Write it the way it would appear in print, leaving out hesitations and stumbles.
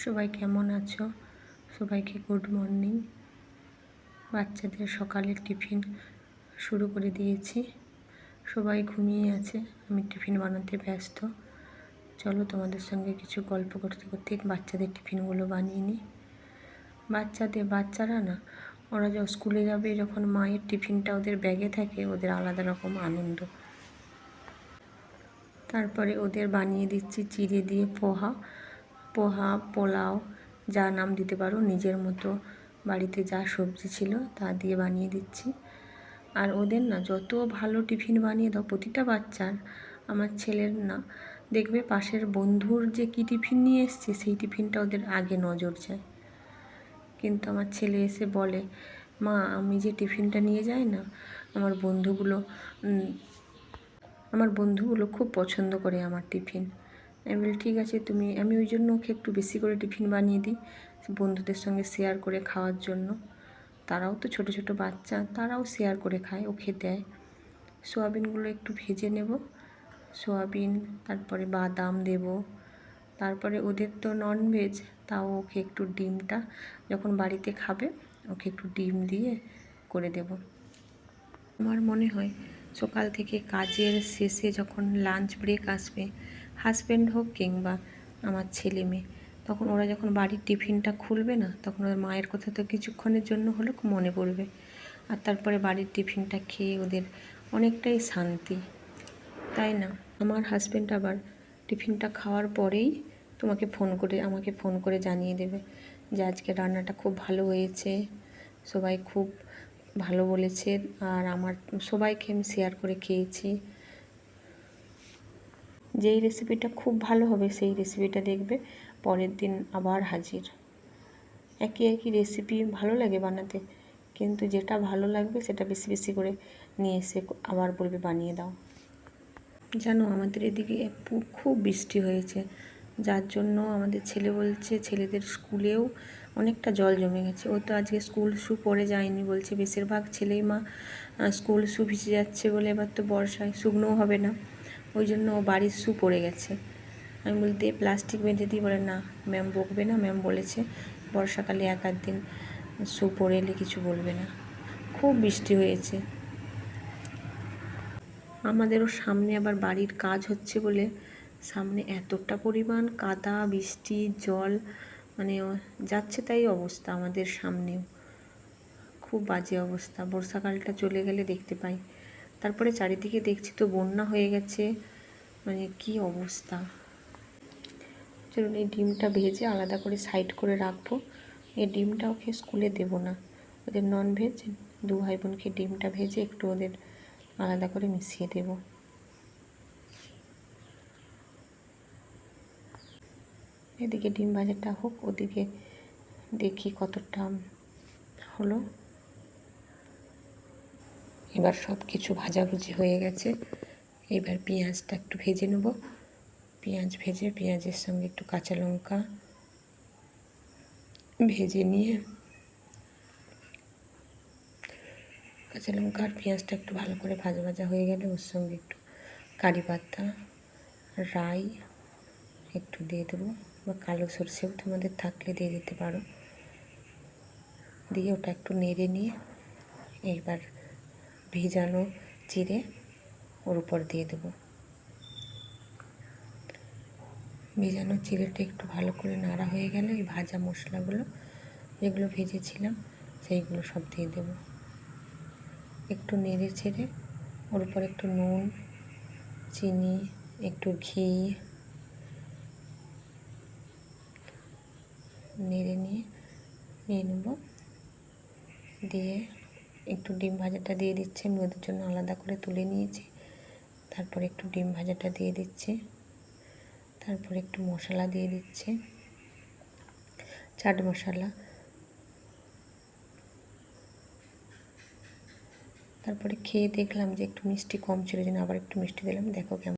সবাই কেমন আছো? সবাইকে গুড মর্নিং। বাচ্চাদের সকালের টিফিন শুরু করে দিয়েছি। সবাই ঘুমিয়ে আছে, আমি টিফিন বানাতে ব্যস্ত। চলো তোমাদের সঙ্গে কিছু গল্প করতে করতে বাচ্চাদের টিফিনগুলো বানিয়ে নিই। বাচ্চারা না, ওরা স্কুলে যাবে যখন মায়ের টিফিনটা ওদের ব্যাগে থাকে, ওদের আলাদা রকম আনন্দ। তারপরে ওদের বানিয়ে দিচ্ছি চিড়ে দিয়ে পোহা, পোলাও, যা নাম দিতে পারো, নিজের মতো বাড়িতে যা সবজি ছিল তা দিয়ে বানিয়ে দিচ্ছি। আর ওদের না যত ভালো টিফিন বানিয়ে দাও, প্রতিটা বাচ্চার, আমার ছেলের না, দেখবে পাশের বন্ধুর যে কী টিফিন নিয়ে এসছে সেই টিফিনটা ওদের আগে নজর যায়। কিন্তু আমার ছেলে এসে বলে, মা আমি যে টিফিনটা নিয়ে যাই না, আমার বন্ধুগুলো খুব পছন্দ করে আমার টিফিন। আমি বলি ঠিক আছে আমি ওই জন্য ওকে একটু বেশি করে টিফিন বানিয়ে দিই, বন্ধুদের সঙ্গে শেয়ার করে খাওয়ার জন্য। তারাও তো ছোট ছোট বাচ্চা, তারাও শেয়ার করে খায়, ওকে দেয়। সোয়াবিনগুলো একটু ভেজে নেব, সোয়াবিন, তারপরে বাদাম দেব। তারপরে ওদের তো ননভেজ, তাও ওকে একটু ডিমটা যখন বাড়িতে খাবে ওকে একটু ডিম দিয়ে করে দেব। আমার মনে হয় সকাল থেকে কাজের শেষে যখন লাঞ্চ ব্রেক আসবে, হাজব্যান্ড হোক কিংবা আমার ছেলে মেয়ে, তখন ওরা যখন বাড়ির টিফিনটা খুলবে না, তখন ওর মায়ের কথা তো কিছুক্ষণের জন্য হলেও মনে পড়বে। আর তারপরে বাড়ির টিফিনটা খেয়ে ওদের অনেকটাই শান্তি, তাই না? আমার হাজব্যান্ড আবার টিফিনটা খাওয়ার পরেই আমাকে ফোন করে জানিয়ে দেবে যে আজকে রান্নাটা খুব ভালো হয়েছে, সবাই খুব ভালো বলেছে, আর সবাইকে আমি শেয়ার করে খেয়েছি। যেই রেসিপিটা খুব ভালো হবে সেই রেসিপিটা দেখবে পরের দিন আবার হাজির। একই রেসিপি ভালো লাগে বানাতে, কিন্তু যেটা ভালো লাগবে সেটা বেশি বেশি করে নিয়ে এসে আবার বলবে বানিয়ে দাও। জানো আমাদের এদিকে খুব বৃষ্টি হয়েছে, যার জন্য আমাদের ছেলে বলছে ছেলেদের স্কুলেও অনেকটা জল জমে গেছে। ও তো আজকে স্কুল শ্যু পরে যায়নি, বলছে বেশিরভাগ ছেলেই মা স্কুল শ্যু ভিজে যাচ্ছে বলে, এবার তো বর্ষায় শুকনোও হবে না, ওই জন্য ও বাড়ির শ্যু পরে গেছে। আমি বলতে প্লাস্টিক বেঁধে দিই, বলে না ম্যাম বকবে না, ম্যাম বলেছে বর্ষাকালে এক আধ দিন শ্যু পরে এলে কিছু বলবে না। খুব বৃষ্টি হয়েছে। আমাদেরও সামনে আবার বাড়ির কাজ হচ্ছে বলে সামনে এতটা পরিমাণ কাদা, বৃষ্টি, জল, মানে যাচ্ছে তাই অবস্থা। আমাদের সামনেও খুব বাজে অবস্থা। বর্ষাকালটা চলে গেলে দেখতে পাই, তারপরে চারিদিকে দেখছি তো বন্যা হয়ে গেছে, মানে কি অবস্থা। চলুন এই ডিমটা ভেজে আলাদা করে সাইড করে রাখবো। এই ডিমটা ওকে স্কুলে দেবো না, ওদের ননভেজ, দু ভাই বোনকে ডিমটা ভেজে একটু ওদের আলাদা করে মিশিয়ে দেব। এদিকে ডিম ভাজাটা হোক, ওদিকে দেখি কতটা হলো। এবার সব কিছু ভাজাভুজি হয়ে গেছে, এবার পেঁয়াজটা একটু ভেজে নেব। পেঁয়াজ ভেজে পেঁয়াজের সঙ্গে একটু কাঁচা লঙ্কা ভেজে নিয়ে, কাঁচা লঙ্কা আর পেঁয়াজটা একটু ভালো করে ভাজা হয়ে গেলে ওর সঙ্গে একটু কারি পাতা, রাই একটু দিয়ে দেবো, বা কালো সরষেও তোমাদের থাকলে দিয়ে দিতে পারো। দিয়ে ওটা একটু নেড়ে নিয়ে এইবার ভেজানো চিড়ে ওর উপর দিয়ে দেবো। ভেজানো চিড়েটা একটু ভালো করে নাড়া হয়ে গেলে এই ভাজা মশলাগুলো যেগুলো ভেজেছিলাম সেইগুলো সব দিয়ে দেবো। একটু নেড়ে ছেড়ে ওর উপর একটু নুন, চিনি, একটু ঘি নেড়ে নিয়ে নেব। দিয়ে একটু ডিম ভাজাটা দিয়ে দিচ্ছি, আমি ওদের জন্য আলাদা করে তুলে নিয়েছি। তারপরে একটু ডিম ভাজাটা দিয়ে দিচ্ছি, তারপরে একটু মশলা দিয়ে দিচ্ছি, চাট মশলা। তারপরে খেয়ে দেখলাম যে একটু মিষ্টি কম ছিল, যেন আবার একটু মিষ্টি দিলাম। দেখো কেমন